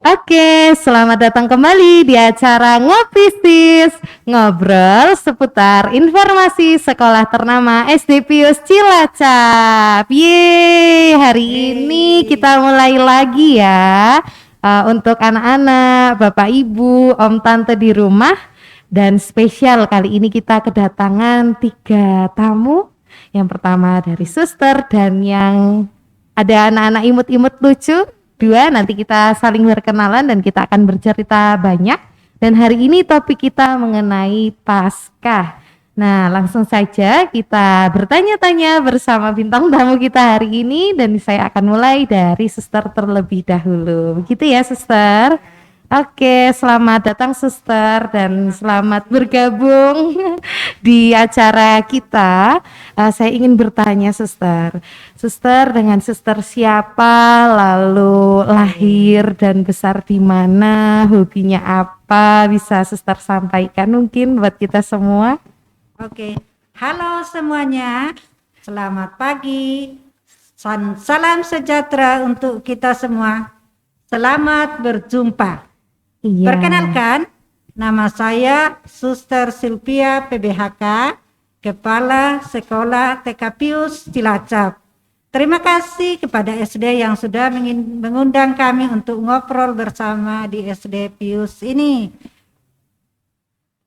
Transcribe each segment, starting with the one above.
Oke, selamat datang kembali di acara Ngopi Sis, ngobrol seputar informasi sekolah ternama SD Pius Cilacap. Yeay, hari ini kita mulai lagi ya. Untuk anak-anak, bapak ibu, om tante di rumah. Dan spesial kali ini kita kedatangan 3 tamu. Yang pertama dari suster dan yang ada anak-anak imut-imut lucu. 2, nanti kita saling berkenalan dan kita akan bercerita banyak. Dan hari ini topik kita mengenai Paskah. Nah, langsung saja kita bertanya-tanya bersama bintang tamu kita hari ini. Dan saya akan mulai dari suster terlebih dahulu. Begitu ya, suster? Oke, selamat datang suster dan selamat bergabung di acara kita. Saya ingin bertanya suster, dengan suster siapa, lalu lahir dan besar di mana, hobinya apa, bisa suster sampaikan mungkin buat kita semua? Oke, halo semuanya, selamat pagi, salam sejahtera untuk kita semua, selamat berjumpa. Iya. Perkenalkan, nama saya Suster Sylvia PBHK, Kepala Sekolah TK Pius Cilacap. Terima kasih kepada SD yang sudah mengundang kami untuk ngobrol bersama di SD Pius ini.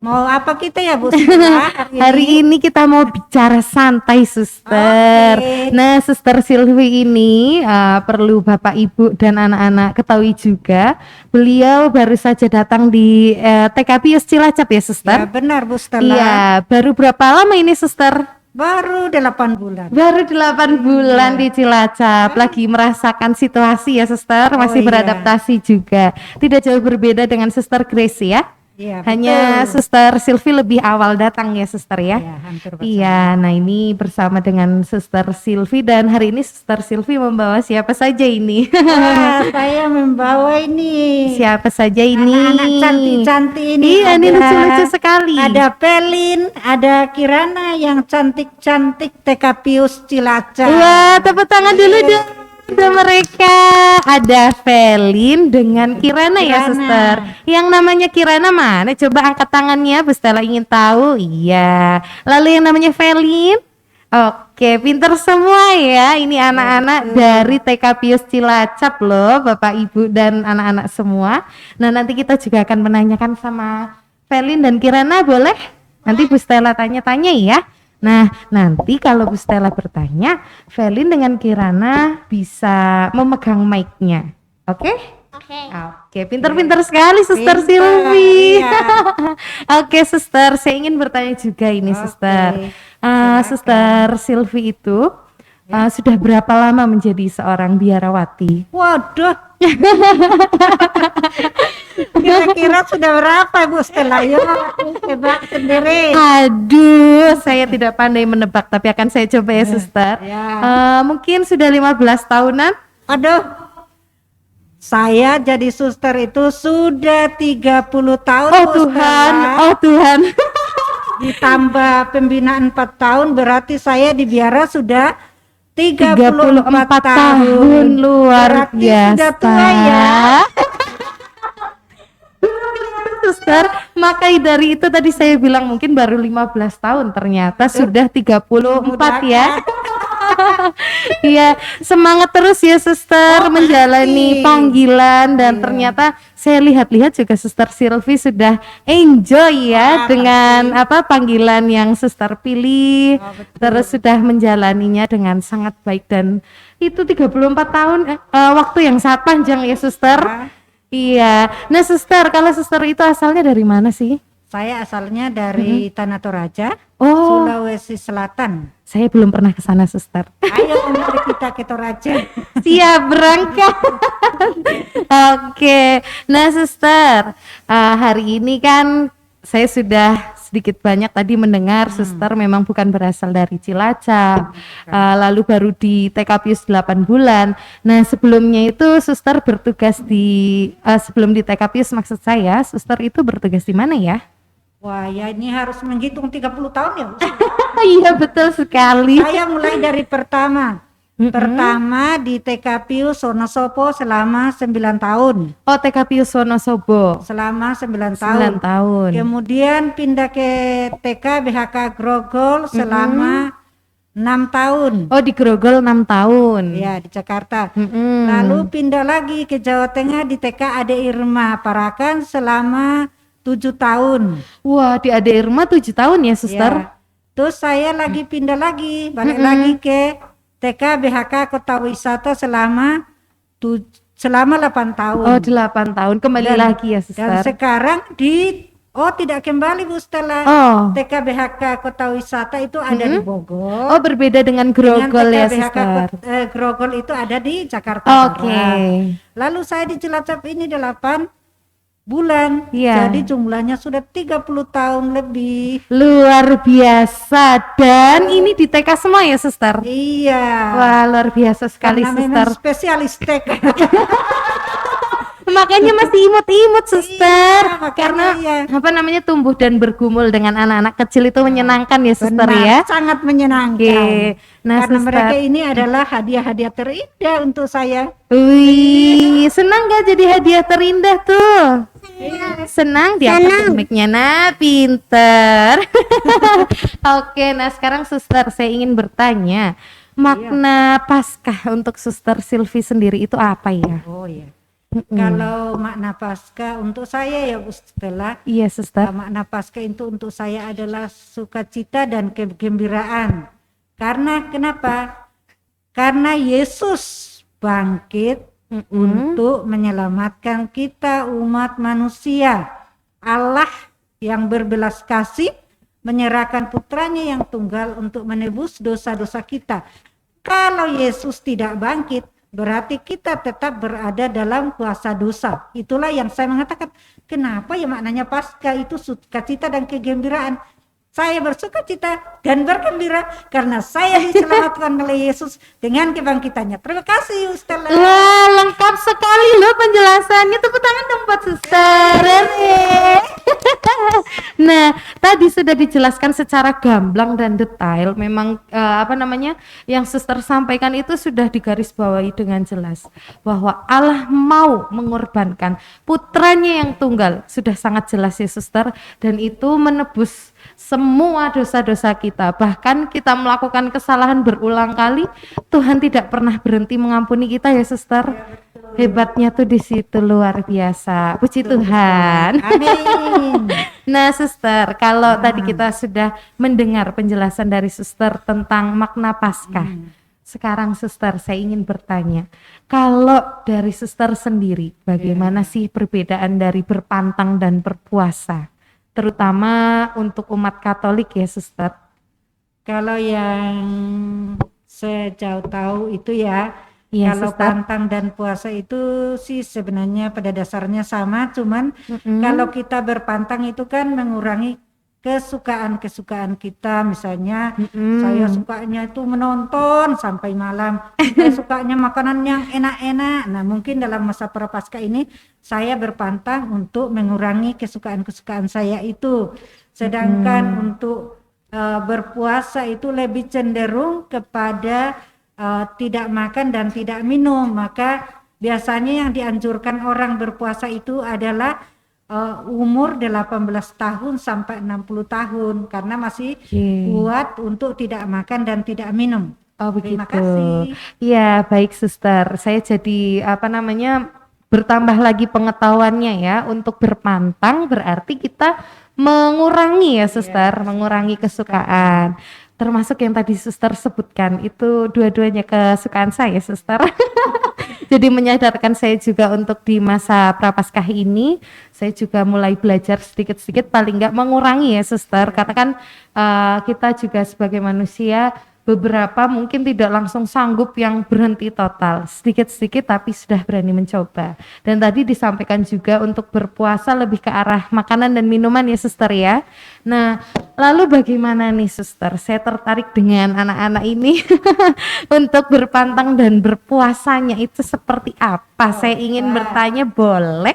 Mau apa kita ya Bu Stella? Hari ini kita mau bicara santai suster. Nah suster Sylvie ini perlu bapak ibu dan anak-anak ketahui juga, beliau baru saja datang di TK Pius Cilacap ya suster? Ya benar Bu Stella. Iya, baru berapa lama ini suster? Baru 8 bulan. Baru 8 bulan di Cilacap. Lagi merasakan situasi ya suster, masih beradaptasi juga. Tidak jauh berbeda dengan suster Grace ya. Iya, hanya betul. suster Sylvie lebih awal datang ya suster ya. Iya, hampir bersama. Iya, nah ini bersama dengan suster Sylvie dan hari ini suster Sylvie membawa siapa saja ini? Wah, saya membawa ini. Siapa saja ini? Anak-anak cantik-cantik ini. Iya, ini lucu-lucu sekali. Ada Pelin, ada Kirana yang cantik-cantik TK Pius Cilacap. Wah, tepuk tangan dulu dong. Ada mereka, ada Felin dengan Kirana ya suster. Yang namanya Kirana mana? Coba angkat tangannya, Bu Stella ingin tahu. Iya. Lalu yang namanya Felin? Oke, pinter semua ya. Ini anak-anak dari TK Pius Cilacap loh, Bapak Ibu dan anak-anak semua. Nah, nanti kita juga akan menanyakan sama Felin dan Kirana, boleh? Nanti Bu Stella tanya-tanya ya. Nah, nanti kalau Bu Stella bertanya, Felin dengan Kirana bisa memegang mic-nya. Oke? Oke, pinter-pinter sekali Suster Sylvie. Iya. Oke, Suster, saya ingin bertanya juga ini, Suster. Suster Sylvie itu sudah berapa lama menjadi seorang biarawati? Waduh. Kira-kira sudah berapa Bu Stella? Yuk, tebak sendiri. Aduh, saya tidak pandai menebak, tapi akan saya coba ya, Suster. Ya. Mungkin sudah 15 tahunan? Aduh. Saya jadi suster itu sudah 30 tahun. Oh Bu Tuhan, Stella. oh Tuhan. Ditambah pembinaan 4 tahun, berarti saya di biara sudah 34 tahun, luar berarti biasa. sudah tua ya. Suster, makanya dari itu tadi saya bilang mungkin baru 15 tahun, ternyata sudah 34 ya. Iya, semangat terus ya Suster menjalani panggilan dan ternyata saya lihat-lihat juga Suster Sylvie sudah enjoy ya dengan panggilan yang Suster pilih. Terus sudah menjalaninya dengan sangat baik dan itu 34 tahun waktu yang sangat panjang ya Suster. Iya. Nah Suster, kalau Suster itu asalnya dari mana sih? Saya asalnya dari Tanah Toraja, Oh, Sulawesi Selatan. saya belum pernah ke sana Suster. Ayo mari kita ke Toraja. Siap berangkat. Oke. Nah Suster, hari ini kan saya sudah sedikit banyak tadi mendengar Suster memang bukan berasal dari Cilacap, lalu baru di TK Pius 8 bulan. Nah sebelumnya itu Suster bertugas di sebelum di TK Pius maksud saya, Suster itu bertugas di mana ya? Wah ya ini harus menghitung 30 tahun ya Bu. Iya betul sekali. Saya mulai dari pertama Pertama di TK Pius Wonosobo selama 9 tahun. Oh, TK Pius Wonosobo. Selama 9 9 tahun. tahun. Kemudian pindah ke TK BHK Grogol selama 6 tahun. Oh, di Grogol 6 tahun. Ya, di Jakarta. Lalu pindah lagi ke Jawa Tengah di TK Ade Irma Parakan selama 7 tahun. Wah, di Ade Irma 7 tahun ya, Suster? Ya. Terus saya lagi pindah lagi, balik lagi ke TK BHK Kota Wisata selama 8 tahun. Oh, 8 tahun. Kembali lagi ya, Dan Suster? sekarang tidak kembali Bu Stella. TK BHK Kota Wisata itu ada di Bogor. Oh, berbeda dengan Grogol ya, Suster? Grogol itu ada di Jakarta Oke. Barat. Lalu saya di Cilacap ini 8 bulan. Iya. Jadi jumlahnya sudah 30 tahun lebih. Luar biasa. Dan ini di TK semua ya, Suster? Iya. Wah, luar biasa sekali, Karena Suster. memang spesialis TK. Makanya masih imut-imut, Suster. Iya, Karena makanya iya. tumbuh dan bergumul dengan anak-anak kecil itu menyenangkan ya, Suster. Benar, Ya. sangat menyenangkan. Oke. Nah, Karena Suster. mereka ini adalah hadiah-hadiah terindah untuk saya. Wih, senang gak jadi hadiah terindah tuh? Senang diangkat mic-nya. Nah, pinter. Oke, nah sekarang Suster, saya ingin bertanya, makna Paskah untuk Suster Silvi sendiri itu apa ya? Oh iya. Kalau makna Paskah untuk saya ya Bu Stella, Iya, Suster. makna Paskah itu untuk saya adalah sukacita dan kegembiraan. Karena kenapa? Karena Yesus bangkit untuk menyelamatkan kita umat manusia. Allah yang berbelas kasih menyerahkan putranya yang tunggal untuk menebus dosa-dosa kita. Kalau Yesus tidak bangkit, berarti kita tetap berada dalam kuasa dosa. Itulah yang saya mengatakan, kenapa ya maknanya Paskah itu sukacita dan kegembiraan. Saya bersukacita dan bergembira karena saya diselamatkan oleh Yesus dengan kebangkitannya. Terima kasih Ustaz. Wah, lengkap sekali loh penjelasannya. Tepuk tangan dong buat Suster. Nah, tadi sudah dijelaskan secara gamblang dan detail. Memang yang Suster sampaikan itu sudah digarisbawahi dengan jelas bahwa Allah mau mengorbankan putranya yang tunggal. Sudah sangat jelas ya, Suster, dan itu menebus semua dosa-dosa kita. Bahkan kita melakukan kesalahan berulang kali, Tuhan tidak pernah berhenti mengampuni kita ya, Suster. Hebatnya tuh di situ, luar biasa. Puji Tuhan. Amin. Nah, Suster, kalau tadi kita sudah mendengar penjelasan dari Suster tentang makna Paskah. Sekarang Suster, saya ingin bertanya, kalau dari Suster sendiri, bagaimana sih perbedaan dari berpantang dan berpuasa? Terutama untuk umat Katolik ya, Suster. Kalau yang sejauh tahu itu ya, Iya, kalau Suster. pantang dan puasa itu sih sebenarnya pada dasarnya sama, cuman kalau kita berpantang itu kan mengurangi kesukaan-kesukaan kita. Misalnya saya sukanya itu menonton sampai malam, saya sukanya makanan yang enak-enak. Nah mungkin dalam masa Prapaskah ini saya berpantang untuk mengurangi kesukaan-kesukaan saya itu. Sedangkan untuk berpuasa itu lebih cenderung kepada tidak makan dan tidak minum. Maka biasanya yang dianjurkan orang berpuasa itu adalah umur 18 tahun sampai 60 tahun karena masih kuat untuk tidak makan dan tidak minum. Oh, Terima begitu. kasih. Ya, baik Suster. Saya jadi bertambah lagi pengetahuannya ya. Untuk berpantang berarti kita mengurangi ya, Suster, mengurangi kesukaan. Termasuk yang tadi Suster sebutkan itu dua-duanya kesukaan saya, Suster. Jadi menyadarkan saya juga untuk di masa Prapaskah ini, saya juga mulai belajar sedikit-sedikit paling enggak mengurangi ya, Suster. Karena kan kita juga sebagai manusia beberapa mungkin tidak langsung sanggup yang berhenti total, sedikit-sedikit tapi sudah berani mencoba. Dan tadi disampaikan juga untuk berpuasa lebih ke arah makanan dan minuman ya, Suster ya. Nah, lalu bagaimana nih, Suster? Saya tertarik dengan anak-anak ini untuk berpantang dan berpuasanya itu seperti apa? Saya ingin bertanya, boleh?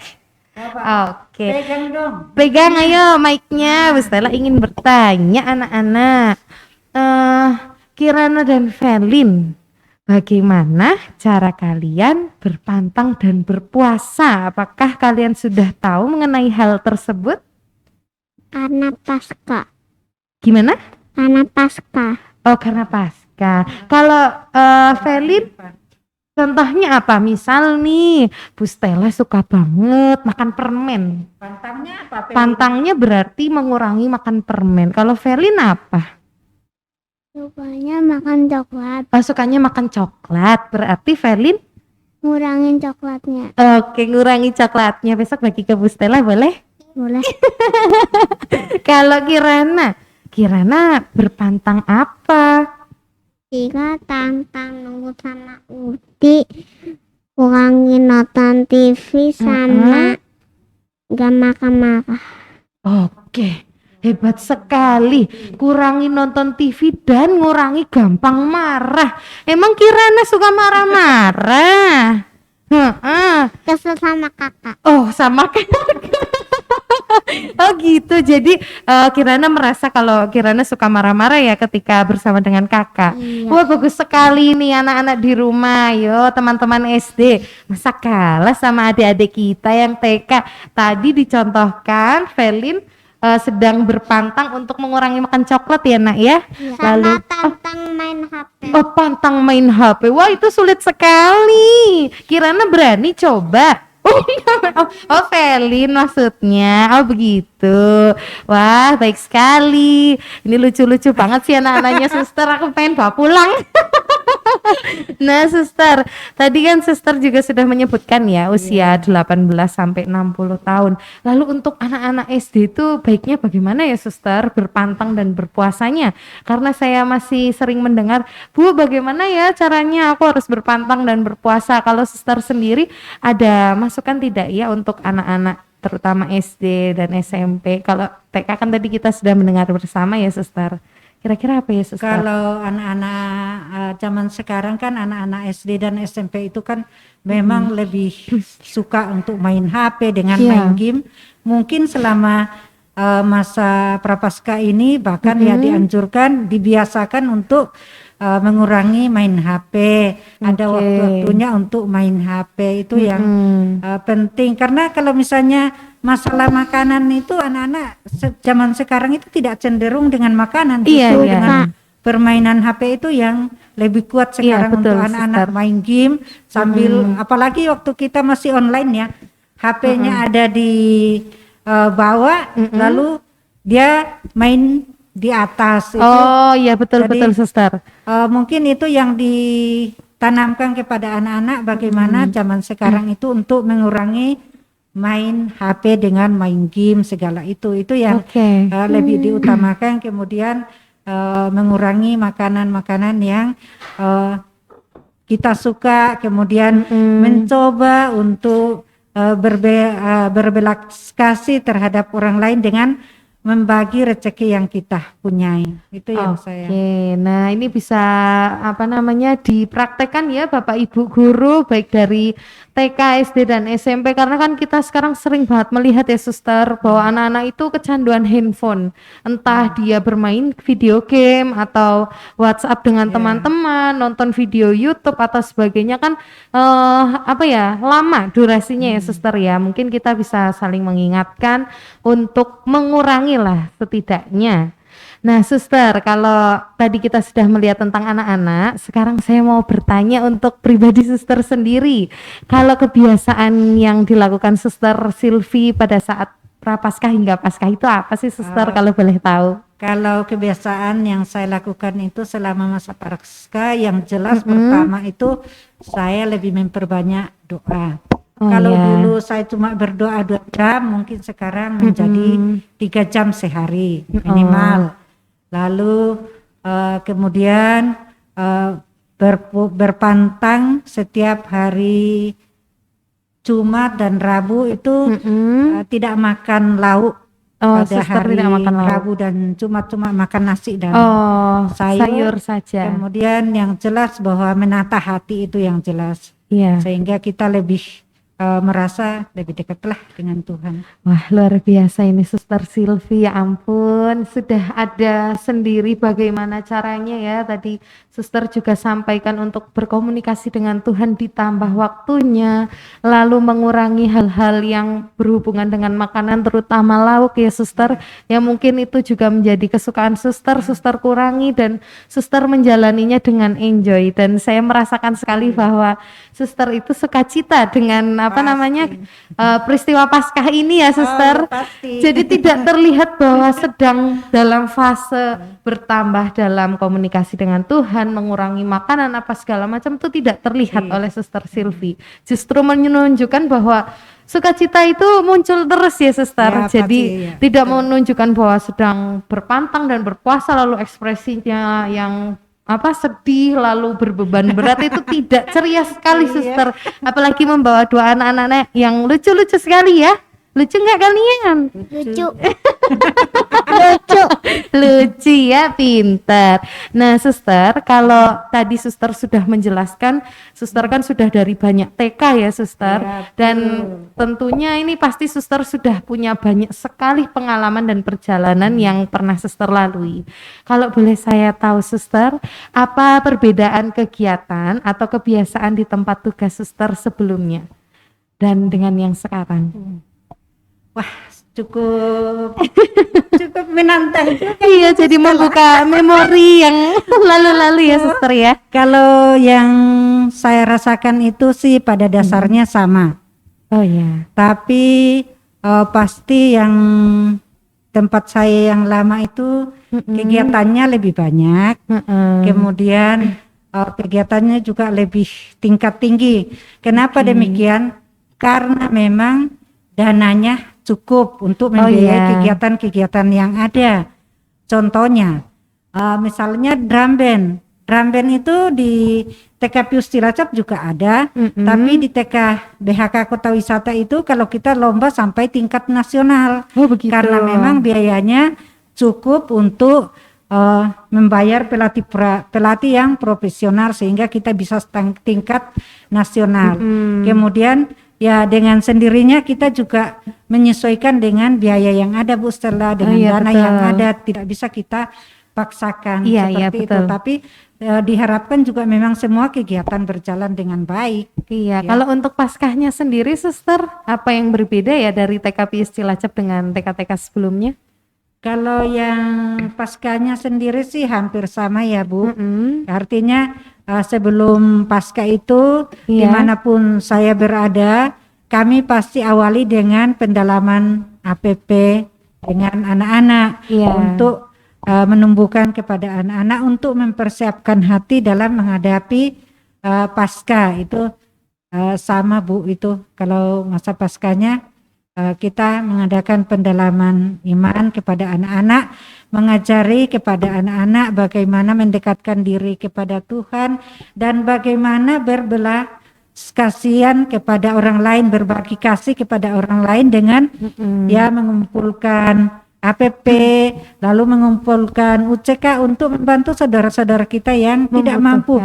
Oke. Pegang dong. Pegang ayo mic-nya. Bu Stella ingin bertanya anak-anak. Kirana dan Felin, bagaimana cara kalian berpantang dan berpuasa? Apakah kalian sudah tahu mengenai hal tersebut? Karena pasca. Gimana? Karena pasca. Oh, karena pasca. Kalau Felin, contohnya apa? Misal nih, Bu Stella suka banget makan permen. Pantangnya apa? Pe? Pantangnya berarti mengurangi makan permen. Kalau Felin apa? Sukanya makan coklat. Oh, sukanya makan coklat. Berarti Felin, Ngurangin coklatnya. oke, ngurangi coklatnya. Besok bagi ke Bu Stella boleh? Boleh. Kalau Kirana berpantang apa? Jika tantang nunggu sama Udi, kurangin nonton TV sama gak makan-makan. Oke, hebat sekali. Kurangi nonton TV dan ngurangi gampang marah. Emang Kirana suka marah-marah? Heeh. Kesel sama kakak. Oh, sama kayak oh gitu. Jadi Kirana merasa kalau Kirana suka marah-marah ya ketika bersama dengan kakak. Iya. Wah, bagus sekali nih anak-anak di rumah. Yo, teman-teman SD. Masa kalah sama adik-adik kita yang TK. Tadi dicontohkan Felin sedang berpantang untuk mengurangi makan coklat ya nak ya. Sama Lalu tantang main HP. oh, pantang main HP. Wah, itu sulit sekali. Kirana berani coba. Oh, Felin maksudnya. Oh, begitu. Wah, baik sekali. Ini lucu-lucu banget sih anak-anaknya suster. Aku pengen bawa pulang. Nah, suster, tadi kan suster juga sudah menyebutkan ya usia 18 sampai 60 tahun. Lalu untuk anak-anak SD itu baiknya bagaimana ya suster berpantang dan berpuasanya? Karena saya masih sering mendengar, Bu, bagaimana ya caranya aku harus berpantang dan berpuasa? Kalau suster sendiri ada masukan tidak ya untuk anak-anak terutama SD dan SMP? Kalau TK kan tadi kita sudah mendengar bersama ya suster. Kira-kira apa ya suster? Kalau anak-anak zaman sekarang kan anak-anak SD dan SMP itu kan memang lebih suka untuk main HP dengan Iya. main game. Mungkin selama masa prapaskah ini bahkan ya dianjurkan, dibiasakan untuk mengurangi main HP. Ada Oke. waktu-waktunya untuk main HP itu yang penting, karena kalau misalnya masalah makanan itu anak-anak zaman sekarang itu tidak cenderung dengan makanan, Iya, justru iya. dengan permainan HP itu yang lebih kuat Iya, sekarang betul, untuk anak-anak Sister. main game sambil apalagi waktu kita masih online ya, HP-nya ada di bawah, lalu dia main di atas itu. Oh iya betul-betul Jadi, suster. Mungkin itu yang ditanamkan kepada anak-anak bagaimana zaman sekarang itu untuk mengurangi main HP dengan main game segala itu yang Oke. lebih diutamakan. Kemudian mengurangi makanan-makanan yang kita suka, kemudian mencoba untuk berbelas kasih terhadap orang lain dengan membagi rezeki yang kita punyai. Itu yang saya. Oke, nah ini bisa apa namanya dipraktekkan ya Bapak Ibu guru baik dari TK, SD dan SMP, karena kan kita sekarang sering banget melihat ya suster bahwa anak-anak itu kecanduan handphone, entah dia bermain video game atau WhatsApp dengan teman-teman, nonton video YouTube atau sebagainya kan apa ya lama durasinya ya suster ya. Mungkin kita bisa saling mengingatkan untuk mengurangi lah setidaknya. Nah, suster, kalau tadi kita sudah melihat tentang anak-anak, sekarang saya mau bertanya untuk pribadi suster sendiri. Kalau kebiasaan yang dilakukan suster Silvi pada saat prapaskah hingga paskah itu apa sih suster kalau boleh tahu? Kalau kebiasaan yang saya lakukan itu selama masa prapaskah yang jelas pertama itu saya lebih memperbanyak doa. Oh, Kalau ya. dulu saya cuma berdoa 2 jam, mungkin sekarang menjadi 3 jam sehari minimal. Lalu kemudian berpantang setiap hari Jumat dan Rabu itu tidak makan lauk. Oh, Pada suster hari tidak makan lauk. Rabu dan Jumat cuma makan nasi dan Oh, sayur. sayur saja. Kemudian yang jelas bahwa menata hati itu yang jelas. Iya. Sehingga kita lebih merasa lebih dekatlah dengan Tuhan. Wah, luar biasa ini Suster Silvi, ya ampun, sudah ada sendiri bagaimana caranya ya. Tadi Suster juga sampaikan untuk berkomunikasi dengan Tuhan ditambah waktunya, lalu mengurangi hal-hal yang berhubungan dengan makanan terutama lauk ya Suster, yang mungkin itu juga menjadi kesukaan Suster kurangi dan Suster menjalaninya dengan enjoy, dan saya merasakan sekali bahwa Suster itu sukacita dengan peristiwa Paskah ini ya Suster. Pasti. Jadi tidak terlihat bahwa sedang dalam fase bertambah dalam komunikasi dengan Tuhan, mengurangi makanan apa segala macam, itu tidak terlihat oleh Suster Silvi. Justru menunjukkan bahwa sukacita itu muncul terus ya Suster. Ya, jadi pasti, ya. tidak menunjukkan bahwa sedang berpantang dan berpuasa lalu ekspresinya yang sedih lalu berbeban berat itu tidak, ceria sekali Suster. Apalagi membawa dua anak-anak yang lucu-lucu sekali ya. Lucu nggak kalian? Lucu. Lucu ya, pintar. Nah Suster, kalau tadi Suster sudah menjelaskan, Suster kan sudah dari banyak TK ya Suster, Ya, dan tentunya ini pasti Suster sudah punya banyak sekali pengalaman dan perjalanan yang pernah Suster lalui. Kalau boleh saya tahu Suster, apa perbedaan kegiatan atau kebiasaan di tempat tugas Suster sebelumnya dan dengan yang sekarang? Wah, cukup menantang juga. Iya, jadi membuka memori yang lalu-lalu ya Suster ya. Kalau yang saya rasakan itu sih pada dasarnya sama. Oh ya. Tapi pasti yang tempat saya yang lama itu kegiatannya lebih banyak. Kemudian kegiatannya juga lebih tingkat tinggi. Kenapa demikian? Karena memang dananya cukup untuk membiayai kegiatan-kegiatan yang ada. Contohnya, misalnya drum band. Drum band itu di TK Pius Cilacap juga ada, tapi di TK BHK Kota Wisata itu kalau kita lomba sampai tingkat nasional. Oh begitu. Karena memang biayanya cukup untuk membayar pelatih yang profesional sehingga kita bisa tingkat nasional. Kemudian ya dengan sendirinya kita juga menyesuaikan dengan biaya yang ada Bu Stella, dengan dana betul. yang ada, tidak bisa kita paksakan seperti itu. Tapi diharapkan juga memang semua kegiatan berjalan dengan baik. Iya, kalau untuk Paskahnya sendiri Suster, apa yang berbeda ya dari TK Pius Cilacap dengan TK-TK sebelumnya? Kalau yang Paskahnya sendiri sih hampir sama ya Bu. Artinya sebelum Paskah itu dimanapun saya berada, kami pasti awali dengan pendalaman APP dengan anak-anak untuk menumbuhkan kepada anak-anak untuk mempersiapkan hati dalam menghadapi Paskah. Itu sama Bu, itu kalau masa Paskahnya kita mengadakan pendalaman iman kepada anak-anak, mengajari kepada anak-anak bagaimana mendekatkan diri kepada Tuhan dan bagaimana berbelas kasihan kepada orang lain, berbagi kasih kepada orang lain dengan mengumpulkan APP, lalu mengumpulkan UCK untuk membantu saudara-saudara kita yang tidak mampu.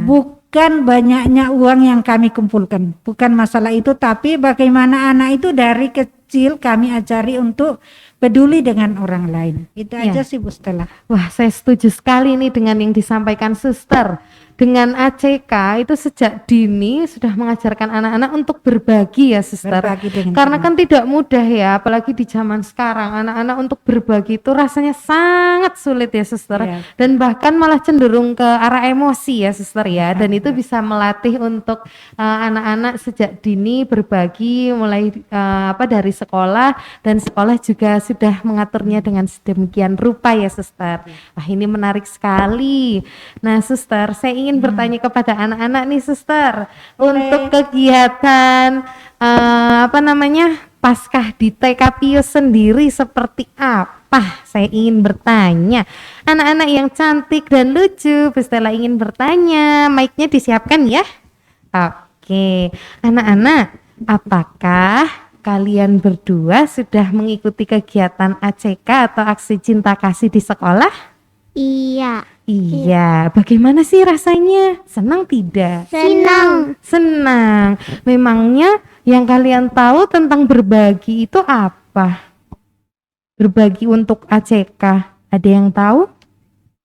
Bukan banyaknya uang yang kami kumpulkan, bukan masalah itu, tapi bagaimana anak itu dari kecil kami ajari untuk peduli dengan orang lain. Itu aja sih Bu Stella. Wah, saya setuju sekali nih dengan yang disampaikan Suster. Dengan ACK itu sejak dini sudah mengajarkan anak-anak untuk berbagi ya Suster. Karena kan tidak mudah ya, apalagi di zaman sekarang anak-anak untuk berbagi itu rasanya sangat sulit ya Suster. Dan bahkan malah cenderung ke arah emosi ya Suster ya. Dan itu bisa melatih untuk anak-anak sejak dini berbagi mulai dari sekolah, dan sekolah juga sudah mengaturnya dengan sedemikian rupa ya Suster. Wah, ini menarik sekali. Nah Suster, saya ingin bertanya kepada anak-anak nih Suster, untuk kegiatan Paskah di TK Pius sendiri seperti apa? Saya ingin bertanya. Anak-anak yang cantik dan lucu, Bu Stella ingin bertanya. Mic-nya disiapkan ya. Oke, anak-anak, apakah kalian berdua sudah mengikuti kegiatan ACK atau aksi cinta kasih di sekolah? Iya. Iya, bagaimana sih rasanya? Senang tidak? Senang. Senang. Memangnya yang kalian tahu tentang berbagi itu apa? Berbagi untuk ACK. Ada yang tahu?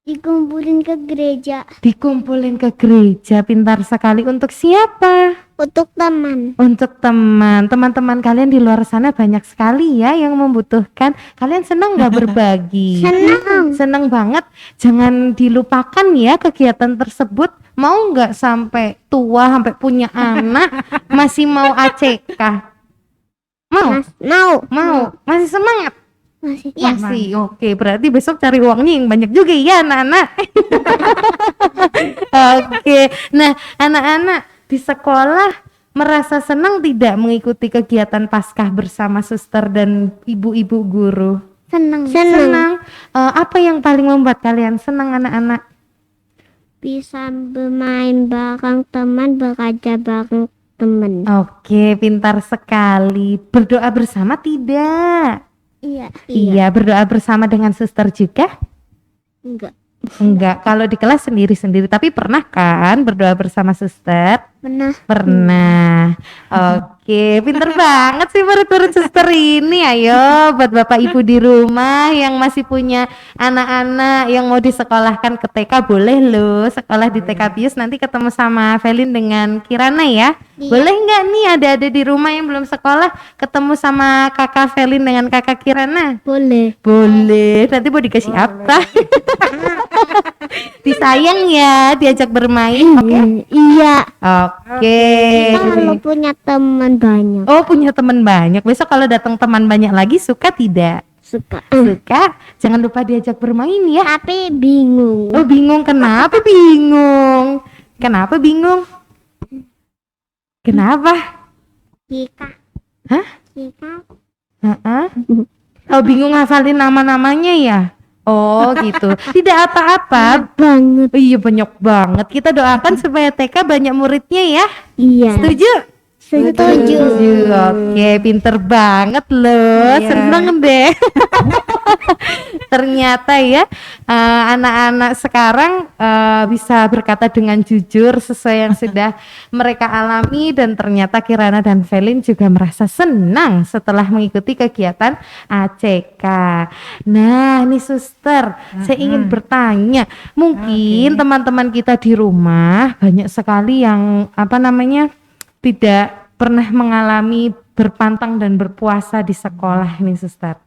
Dikumpulin ke gereja. Dikumpulin ke gereja. Pintar sekali. Untuk siapa? Untuk teman. Untuk teman-teman kalian di luar sana banyak sekali ya yang membutuhkan. Kalian senang nggak berbagi? Senang. Senang banget. Jangan dilupakan ya kegiatan tersebut. Mau nggak sampai tua, sampai punya anak masih mau ACK? Mau? Mau. Masih semangat? Masih. Masih. Oke, berarti besok cari uangnya yang banyak juga ya anak-anak. Oke. Nah, anak-anak di sekolah merasa senang tidak mengikuti kegiatan Paskah bersama suster dan ibu-ibu guru? Senang. Senang. Apa yang paling membuat kalian senang anak-anak? Bisa bermain bareng teman, belajar bareng teman. Oke, pintar sekali. Berdoa bersama tidak? Iya. Iya, berdoa bersama dengan suster juga? Enggak. Enggak, kalau di kelas sendiri-sendiri. Tapi pernah kan berdoa bersama suster? Pernah. Pernah. Oke, pinter banget sih murid-murid suster ini. Ayo buat bapak ibu di rumah yang masih punya anak-anak yang mau disekolahkan ke TK, boleh loh sekolah di TK Pius. Nanti ketemu sama Velin dengan Kirana ya. Iya. Boleh nggak nih ada di rumah yang belum sekolah ketemu sama kakak Velin dengan kakak Kirana? Boleh. Boleh. Nanti mau dikasih apa? Disayang ya, diajak bermain. Oke. Iya. Oke. Kalau punya teman banyak. Oh, punya teman banyak. Besok kalau datang teman banyak lagi suka tidak? Suka. Suka. Jangan lupa diajak bermain ya. Tapi bingung. Oh, bingung kenapa bingung? Kenapa bingung? Kenapa? Jika. Hah? Jika. Heeh. Oh, bingung ngafalin nama-namanya ya? Oh gitu. Tidak apa-apa. Banget. Oh, iya banyak banget. Kita doakan supaya TK banyak muridnya ya. Iya. Setuju? Setuju. Oke, pinter banget loh. Iya. Seneng deh. Ternyata ya anak-anak sekarang bisa berkata dengan jujur sesuai yang sudah mereka alami, dan ternyata Kirana dan Velin juga merasa senang setelah mengikuti kegiatan ACK. Nah, nih suster, saya ingin bertanya, mungkin teman-teman kita di rumah banyak sekali yang tidak pernah mengalami berpantang dan berpuasa di sekolah nih suster.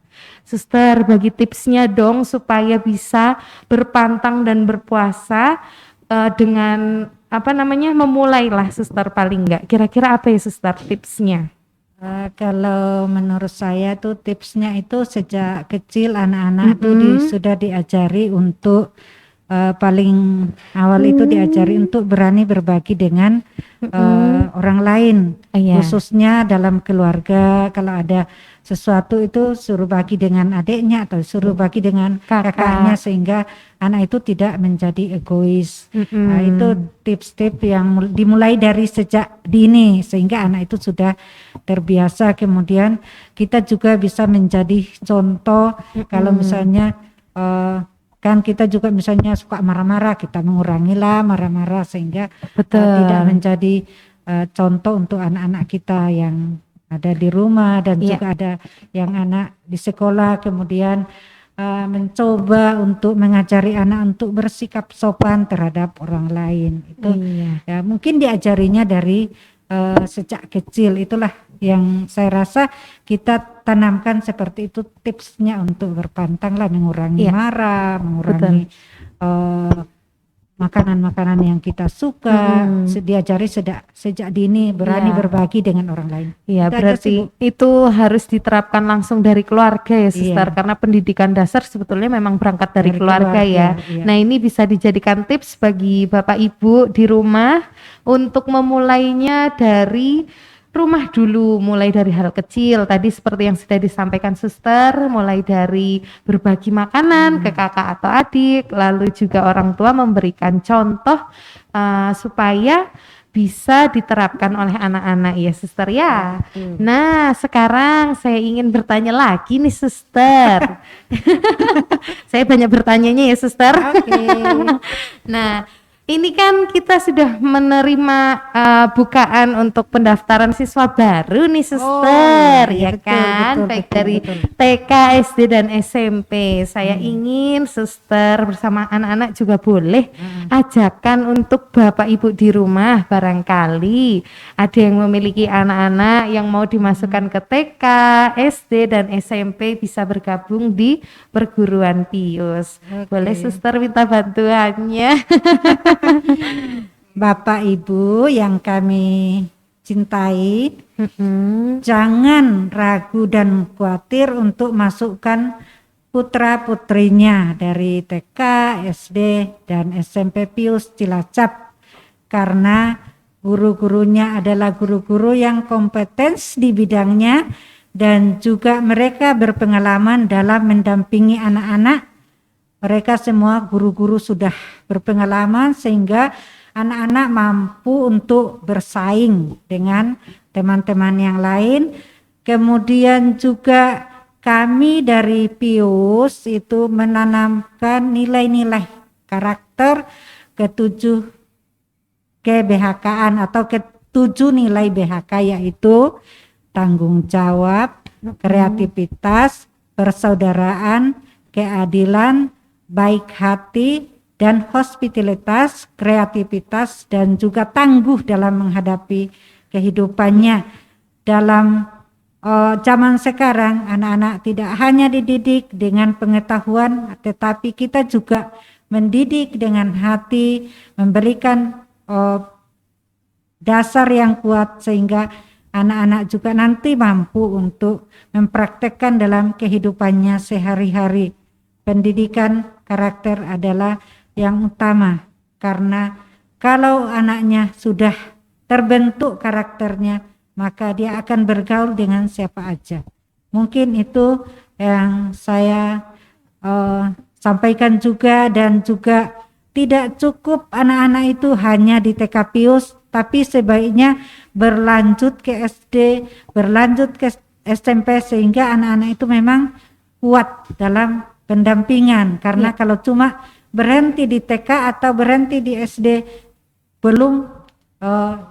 Suster, bagi tipsnya dong supaya bisa berpantang dan berpuasa dengan memulailah suster paling enggak. Kira-kira apa ya suster tipsnya? Kalau menurut saya tuh tipsnya itu sejak kecil anak-anak tuh sudah diajari untuk paling awal itu diajari untuk berani berbagi dengan orang lain, Iya. khususnya dalam keluarga. Kalau ada sesuatu itu suruh bagi dengan adiknya atau suruh bagi dengan kakaknya, sehingga anak itu tidak menjadi egois. Nah, itu tips-tips yang dimulai dari sejak dini sehingga anak itu sudah terbiasa. Kemudian kita juga bisa menjadi contoh. Kalau misalnya kan kita juga misalnya suka marah-marah, kita mengurangilah marah-marah sehingga tidak menjadi contoh untuk anak-anak kita yang ada di rumah dan juga ada yang anak di sekolah. Kemudian mencoba untuk mengajari anak untuk bersikap sopan terhadap orang lain. Itu ya mungkin diajarinya dari sejak kecil. Itulah yang saya rasa kita tanamkan seperti itu tipsnya untuk berpantang lah, mengurangi marah, mengurangi makanan-makanan yang kita suka, diajari sejak dini berani berbagi dengan orang lain. Iya, berarti itu harus diterapkan langsung dari keluarga ya suster, karena pendidikan dasar sebetulnya memang berangkat dari keluarga ya. Nah, ini bisa dijadikan tips bagi Bapak Ibu di rumah untuk memulainya dari rumah dulu, mulai dari hal kecil tadi seperti yang sudah disampaikan suster, mulai dari berbagi makanan ke kakak atau adik, lalu juga orang tua memberikan contoh supaya bisa diterapkan oleh anak-anak ya suster ya. Nah sekarang saya ingin bertanya lagi nih suster. Saya banyak bertanyanya ya suster. Oke. Nah ini kan kita sudah menerima bukaan untuk pendaftaran siswa baru nih suster, iya, ya betul, kan, betul, baik betul, dari betul. TK, SD dan SMP. Saya ingin suster bersama anak-anak juga boleh ajakan untuk bapak ibu di rumah, barangkali ada yang memiliki anak-anak yang mau dimasukkan ke TK, SD dan SMP bisa bergabung di perguruan Pius. Boleh suster minta bantuannya? Bapak Ibu yang kami cintai, Mm-mm. jangan ragu dan khawatir untuk masukkan putra-putrinya dari TK, SD, dan SMP Pius Cilacap, karena guru-gurunya adalah guru-guru yang kompeten di bidangnya dan juga mereka berpengalaman dalam mendampingi anak-anak. Mereka semua guru-guru sudah berpengalaman sehingga anak-anak mampu untuk bersaing dengan teman-teman yang lain. Kemudian juga kami dari Pius itu menanamkan nilai-nilai karakter ketujuh GBHK-an atau ketujuh nilai BHK, yaitu tanggung jawab, kreativitas, persaudaraan, keadilan, baik hati, dan hospitalitas, kreativitas, dan juga tangguh dalam menghadapi kehidupannya. Dalam zaman sekarang anak-anak tidak hanya dididik dengan pengetahuan, tetapi kita juga mendidik dengan hati, memberikan dasar yang kuat sehingga anak-anak juga nanti mampu untuk mempraktekkan dalam kehidupannya sehari-hari. Pendidikan karakter adalah yang utama, karena kalau anaknya sudah terbentuk karakternya, maka dia akan bergaul dengan siapa aja. Mungkin itu yang saya sampaikan juga, dan juga tidak cukup anak-anak itu hanya di TK Pius, tapi sebaiknya berlanjut ke SD, berlanjut ke SMP, sehingga anak-anak itu memang kuat dalam pendampingan. Karena kalau cuma berhenti di TK atau berhenti di SD, belum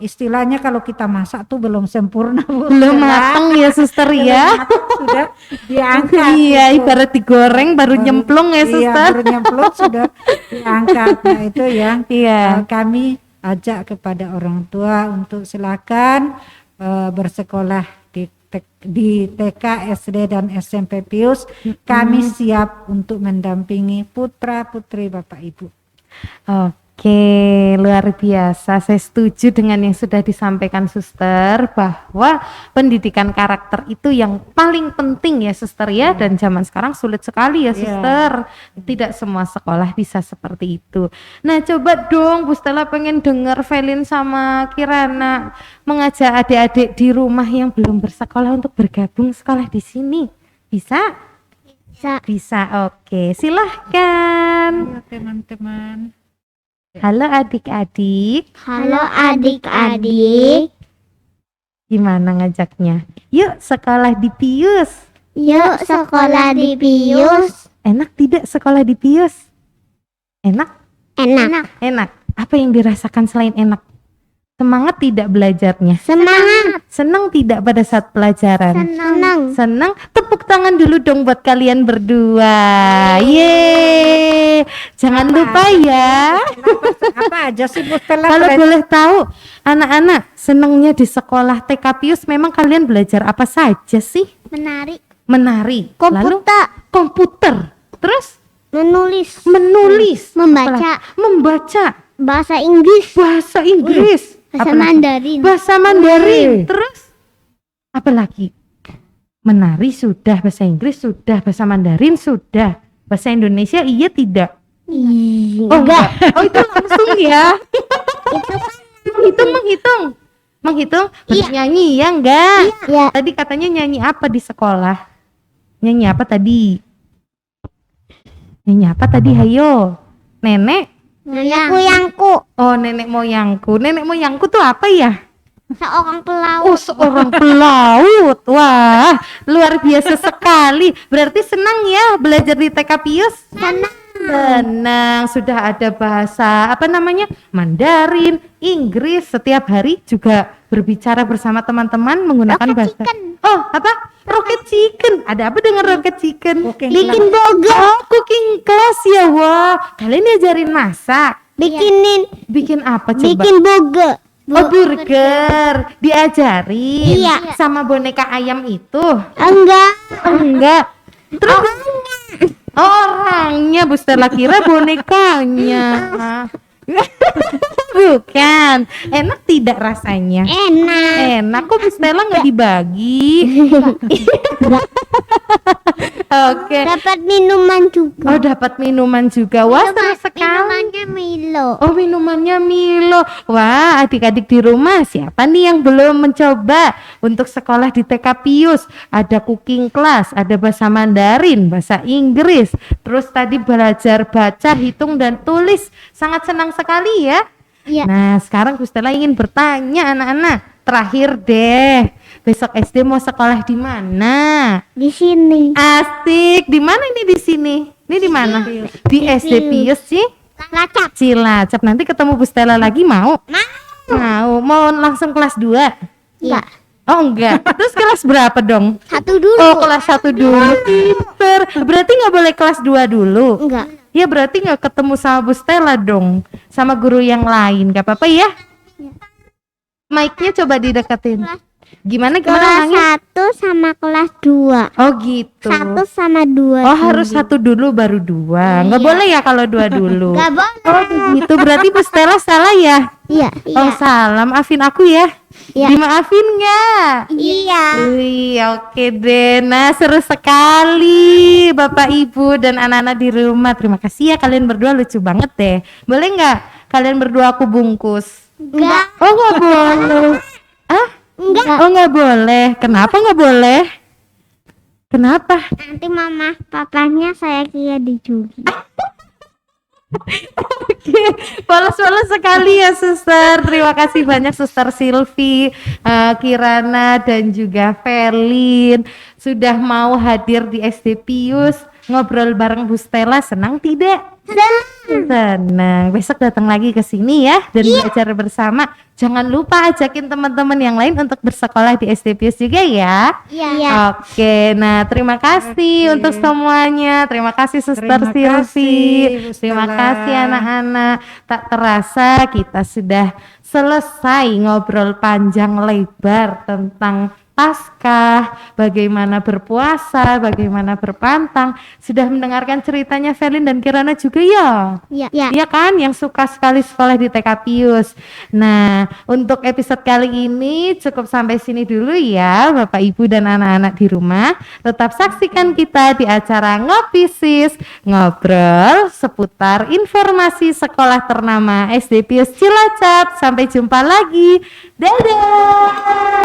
istilahnya kalau kita masak tuh belum sempurna, Belum matang ya suster ya. sudah diangkat. Iya, gitu. ibarat digoreng baru nyemplung ya Iya, suster. baru nyemplung sudah diangkat. Nah itu yang Iya. kami ajak kepada orang tua untuk silakan bersekolah di TK, SD dan SMP Pius. Kami siap untuk mendampingi putra putri Bapak Ibu. Oke, luar biasa. Saya setuju dengan yang sudah disampaikan suster, bahwa pendidikan karakter itu yang paling penting ya suster ya, dan zaman sekarang sulit sekali ya suster. Tidak semua sekolah bisa seperti itu. Nah coba dong Bu Stella, pengen dengar Velin sama Kirana mengajak adik-adik di rumah yang belum bersekolah untuk bergabung sekolah di sini. Bisa? Bisa, oke. Silahkan. Ayo teman-teman. Halo adik-adik, Halo adik-adik, gimana ngajaknya? Yuk sekolah di Pius. yuk sekolah di Pius. Enak tidak sekolah di Pius? Enak? Enak, Enak. Apa yang dirasakan selain enak? Semangat tidak belajarnya? semangat, Senang tidak pada saat pelajaran? senang. Senang? Tepuk tangan dulu dong buat kalian berdua. Yeay. Jangan lupa ya. Apa aja sih Bu Stella? Kalau boleh tahu, anak-anak senangnya di sekolah TK Pius memang kalian belajar apa saja sih? Menari, Menari, lalu komputer, komputer, terus menulis, menulis, membaca, membaca, bahasa Inggris, bahasa Inggris, bahasa apa lagi? Mandarin, Bahasa Mandarin, terus apa lagi? Menari sudah, bahasa Inggris sudah, bahasa Mandarin sudah, bahasa Indonesia iya tidak? Oh enggak, oh itu langsung ya. Itu menghitung, bernyanyi ya enggak? ya, Tadi katanya nyanyi apa di sekolah? Nyanyi apa tadi? Nyanyi apa tadi? Hayo, nenek Nenek moyangku Oh, nenek moyangku. Nenek moyangku tuh apa ya? seorang pelaut. Oh, seorang pelaut. Wah, luar biasa sekali. Berarti senang ya belajar di TK Pius? Senang, sudah ada bahasa apa namanya? Mandarin, Inggris, setiap hari juga berbicara bersama teman-teman menggunakan Rocket bahasa. chicken. Oh, apa? Rocket chicken. Ada apa dengan rocket chicken? Bikin burger, Oh, cooking class ya. Wah, kalian diajarin masak. Bikin apa coba? bikin burger. Oh, burger. Diajarin. Iya. Sama boneka ayam itu. Enggak. Oh, enggak. Terus orangnya Bu Stella kira bonekanya. Bukan. Enak tidak rasanya? Enak. Enak kok Bu Stella nggak dibagi. Oke. Dapat minuman juga. Oh, dapat minuman juga. Wah, seru sekali. Minumannya Milo. Oh, minumannya Milo. Wah, adik-adik di rumah siapa nih yang belum mencoba untuk sekolah di TK Pius? Ada cooking class, ada bahasa Mandarin, bahasa Inggris. Terus tadi belajar baca, hitung dan tulis. Sangat senang sekali ya. Iya. Nah, sekarang Gustela ingin bertanya anak-anak. Terakhir deh. Besok SD mau sekolah di mana? Di sini. Asik. Di mana ini di sini? Ini di mana? Di SD Pius sih. Lacap. Cilacap. Nanti ketemu Bu Stella lagi mau? Mau. Mau langsung kelas 2? Iya. Oh enggak. Terus kelas berapa dong? Satu dulu. Oh, kelas 1 dulu. Pinter. Berarti nggak boleh kelas 2 dulu? Enggak. Ya berarti nggak ketemu sama Bu Stella dong. Sama guru yang lain. Gak apa-apa ya? Mic-nya coba dideketin. Gimana Kelas orangnya? 1 sama kelas 2. Oh gitu. 1 sama 2. Oh harus 1 dulu baru 2. Nggak boleh ya kalau 2 dulu. Enggak boleh. Oh begitu, berarti Bu Stella salah ya? Iya. Oh salah, maafin aku ya. Iya. Dimaafin nggak? Iya. Wih, oke deh. Nah, seru sekali Bapak Ibu dan anak-anak di rumah. Terima kasih ya, kalian berdua lucu banget deh. Boleh nggak kalian berdua aku bungkus? Enggak. Oh nggak boleh. Ah? Enggak. Oh nggak boleh. Kenapa nggak boleh? Kenapa? Nanti mama papanya saya kira dicuci. Oke, polos-polos sekali ya Suster. Terima kasih banyak Suster Silvi, Kirana dan juga Felin sudah mau hadir di SD Pius ngobrol bareng Bu Stella. Senang tidak? Senang. Besok datang lagi ke sini ya dan belajar bersama. Jangan lupa ajakin teman-teman yang lain untuk bersekolah di SD Pius juga ya. Iya. Oke, nah terima kasih untuk semuanya. Terima kasih Suster Terima kasih, Silvi. Bu Terima Stella. kasih anak-anak. Tak terasa kita sudah selesai ngobrol panjang lebar tentang Paskah, bagaimana berpuasa, bagaimana berpantang. Sudah mendengarkan ceritanya Felin dan Kirana juga ya? Iya. Iya kan, yang suka sekali sekolah di TK Pius. Nah, untuk episode kali ini cukup sampai sini dulu ya Bapak Ibu dan anak-anak di rumah. Tetap saksikan kita di acara Ngopi Sis, ngobrol seputar informasi sekolah ternama SD Pius Cilacap. Sampai jumpa lagi. Dadah.